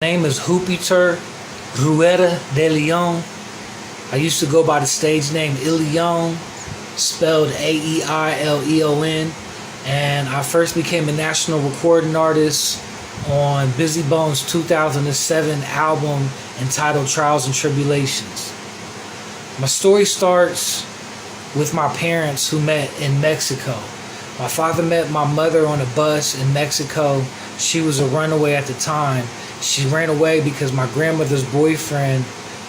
Name is Jupiter Rueda de Leon. I used to go by the stage name Aeileon, spelled Aeileon, and I first became a national recording artist on Busy Bones' 2007 album entitled Trials and Tribulations. My story starts with my parents who met in Mexico. My father met my mother on a bus in Mexico. She was a runaway at the time. She ran away because my grandmother's boyfriend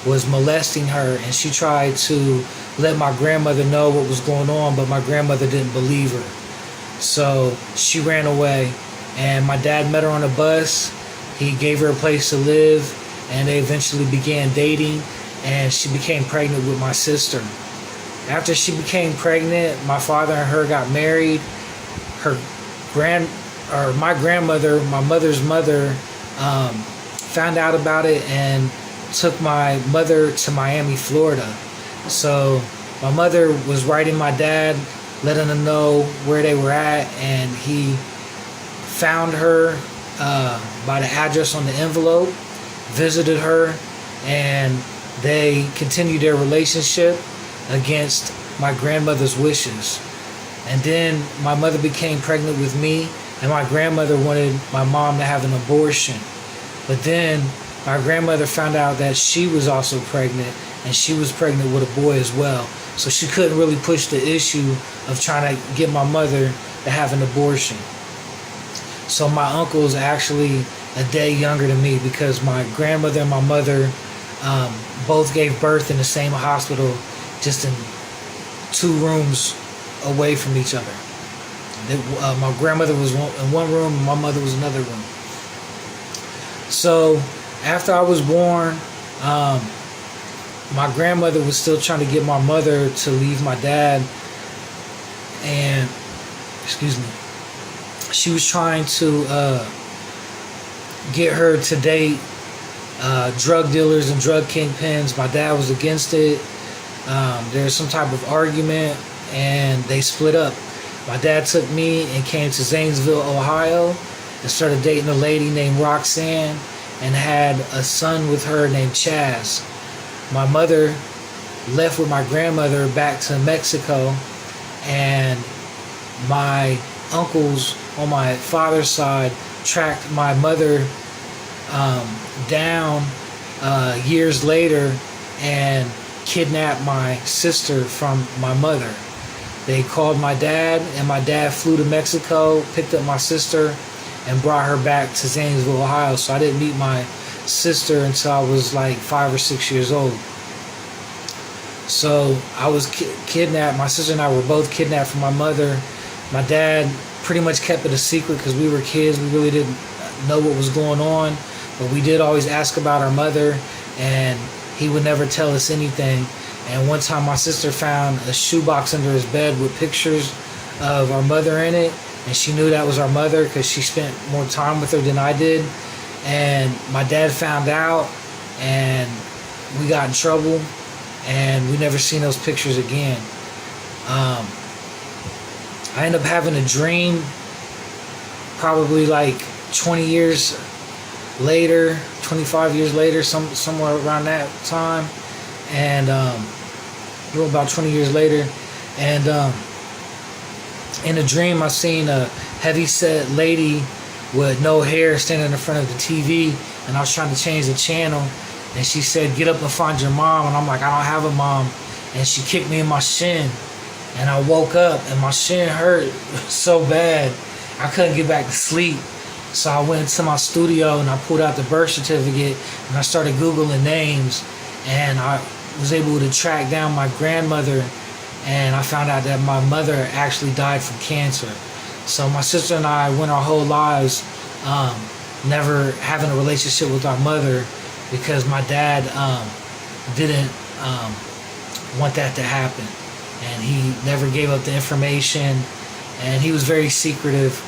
was molesting her, and she tried to let my grandmother know what was going on, but my grandmother didn't believe her. So she ran away, and my dad met her on a bus. He gave her a place to live, and they eventually began dating, and she became pregnant with my sister. After she became pregnant, my father and her got married. My grandmother, my mother's mother, found out about it and took my mother to Miami, Florida. So my mother was writing my dad, letting him know where they were at, and he found her by the address on the envelope, visited her, and they continued their relationship against my grandmother's wishes. And then my mother became pregnant with me, and my grandmother wanted my mom to have an abortion. But then my grandmother found out that she was also pregnant, and she was pregnant with a boy as well. So she couldn't really push the issue of trying to get my mother to have an abortion. So my uncle is actually a day younger than me, because my grandmother and my mother both gave birth in the same hospital, just in 2 rooms away from each other. My grandmother was in one room, and my mother was in another room. So after I was born, my grandmother was still trying to get my mother to leave my dad, and she was trying to get her to date drug dealers and drug kingpins. My dad was against it. There was some type of argument, and they split up. My dad took me and came to Zanesville, Ohio, and started dating a lady named Roxanne, and had a son with her named Chaz. My mother left with my grandmother back to Mexico, and my uncles on my father's side tracked my mother down years later and kidnapped my sister from my mother. They called my dad, and my dad flew to Mexico, picked up my sister, and brought her back to Zanesville, Ohio. So I didn't meet my sister until I was like 5 or 6 years old. So I was kidnapped. My sister and I were both kidnapped from my mother. My dad pretty much kept it a secret because we were kids. We really didn't know what was going on, but we did always ask about our mother, and he would never tell us anything. And one time my sister found a shoebox under his bed with pictures of our mother in it, and she knew that was our mother because she spent more time with her than I did. And my dad found out, and we got in trouble, and we never seen those pictures again. I ended up having a dream probably like 20 years later, 25 years later, somewhere around that time, and about 20 years later, and in a dream I seen a heavy-set lady with no hair standing in front of the TV, and I was trying to change the channel, and she said, "Get up and find your mom." And I'm like, "I don't have a mom." And she kicked me in my shin, and I woke up, and my shin hurt so bad I couldn't get back to sleep. So I went to my studio, and I pulled out the birth certificate, and I started Googling names, and I was able to track down my grandmother, and I found out that my mother actually died from cancer. So my sister and I went our whole lives never having a relationship with our mother, because my dad didn't want that to happen, and he never gave up the information, and he was very secretive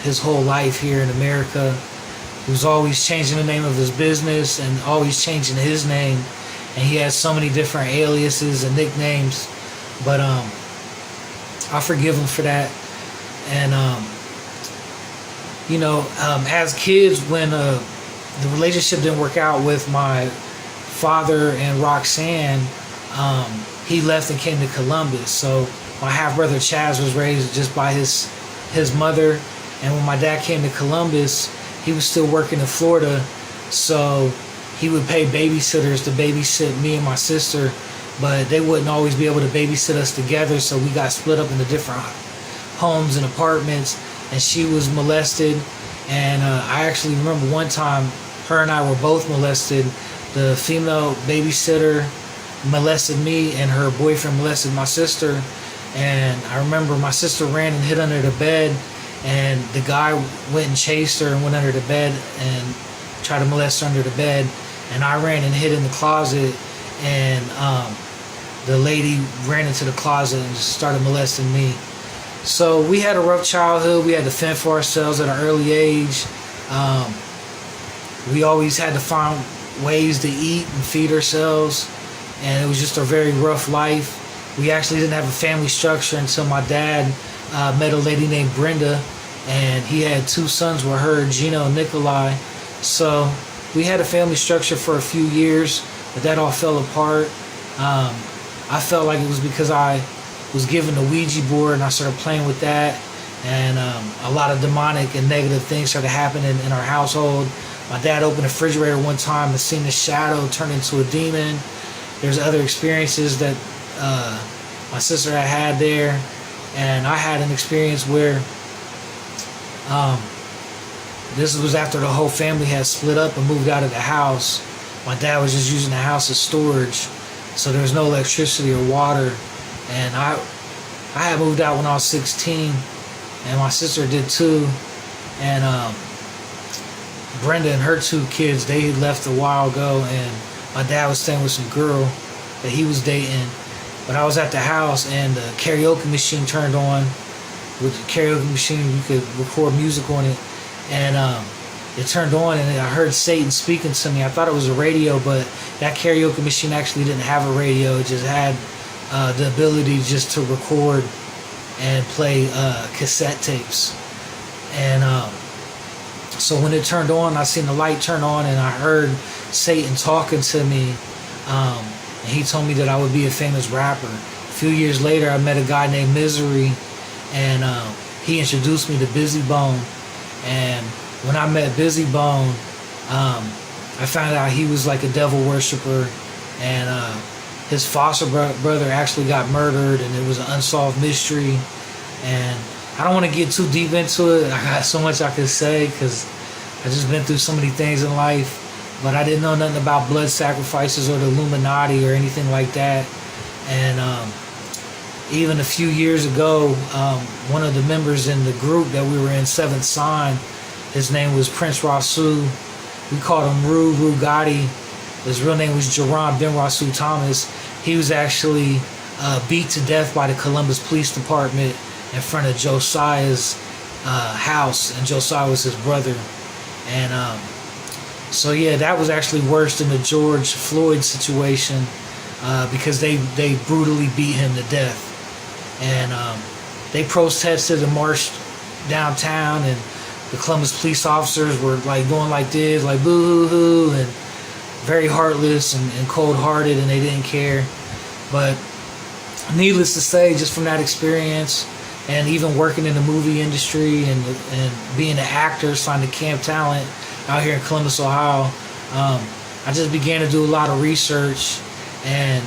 his whole life here in America. He was always changing the name of his business and always changing his name, and he had so many different aliases and nicknames, but I forgive him for that. And as kids, when the relationship didn't work out with my father and Roxanne. He left and came to Columbus. So my half brother Chaz was raised just by his mother, and when my dad came to Columbus, he was still working in Florida, so he would pay babysitters to babysit me and my sister, but they wouldn't always be able to babysit us together, so we got split up into different homes and apartments, and she was molested. And I actually remember one time her and I were both molested. The female babysitter molested me, and her boyfriend molested my sister. And I remember my sister ran and hid under the bed, and the guy went and chased her and went under the bed and tried to molest her under the bed. And I ran and hid in the closet, and the lady ran into the closet and just started molesting me. So we had a rough childhood. We had to fend for ourselves at an early age. We always had to find ways to eat and feed ourselves, and it was just a very rough life. We actually didn't have a family structure until my dad met a lady named Brenda, and he had 2 sons with her, Gino and Nikolai. So we had a family structure for a few years, but that all fell apart. I felt like it was because I was given the Ouija board and I started playing with that, and a lot of demonic and negative things started happening in our household. My dad opened the refrigerator one time and seen the shadow turn into a demon. There's other experiences that my sister had there, and I had an experience where this was after the whole family had split up and moved out of the house. My dad was just using the house as storage, so there was no electricity or water. And I had moved out when I was 16, and my sister did too. And Brenda and her 2 kids, they had left a while ago, and my dad was staying with some girl that he was dating. But I was at the house, and the karaoke machine turned on. With the karaoke machine, you could record music on it, and it turned on, and I heard Satan speaking to me. I thought it was a radio, but that karaoke machine actually didn't have a radio. It just had the ability just to record and play cassette tapes. And so when it turned on, I seen the light turn on, and I heard Satan talking to me. And he told me that I would be a famous rapper. A few years later, I met a guy named Misery, and he introduced me to Busy Bone. And when I met Busy Bone, I found out he was like a devil worshiper, and his foster brother actually got murdered, and it was an unsolved mystery. And I don't want to get too deep into it. I got so much I could say because I just been through so many things in life. But I didn't know nothing about blood sacrifices or the Illuminati or anything like that. And even a few years ago, one of the members in the group that we were in, Seventh Sign, his name was Prince Rasu. We called him Ru Gotti. His real name was Jerron Ben Rasu Thomas. He was actually beat to death by the Columbus Police Department in front of Josiah's house, and Josiah was his brother. And so yeah, that was actually worse than the George Floyd situation, because they brutally beat him to death. And they protested and marched downtown, and the Columbus police officers were like going like this, like boo-hoo-hoo, and very heartless and cold-hearted, and they didn't care. But needless to say, just from that experience, and even working in the movie industry and being an actor, signed to Camp Talent out here in Columbus, Ohio, I just began to do a lot of research and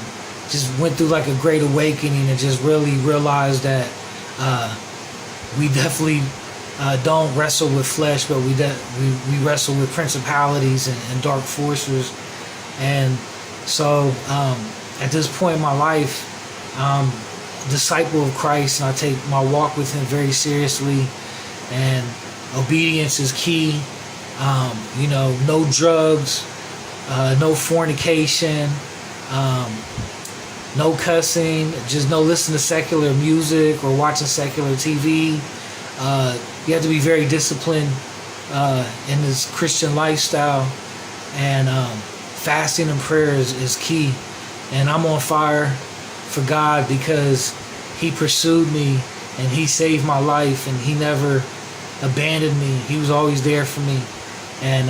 just went through like a great awakening, and just really realized that we definitely don't wrestle with flesh, but we wrestle with principalities and dark forces. And so at this point in my life, I'm a disciple of Christ, and I take my walk with him very seriously, and obedience is key. No drugs, no fornication, no cussing, just no listening to secular music or watching secular TV. You have to be very disciplined in this Christian lifestyle, and fasting and prayer is key. And I'm on fire for God because he pursued me, and he saved my life, and he never abandoned me. He was always there for me. And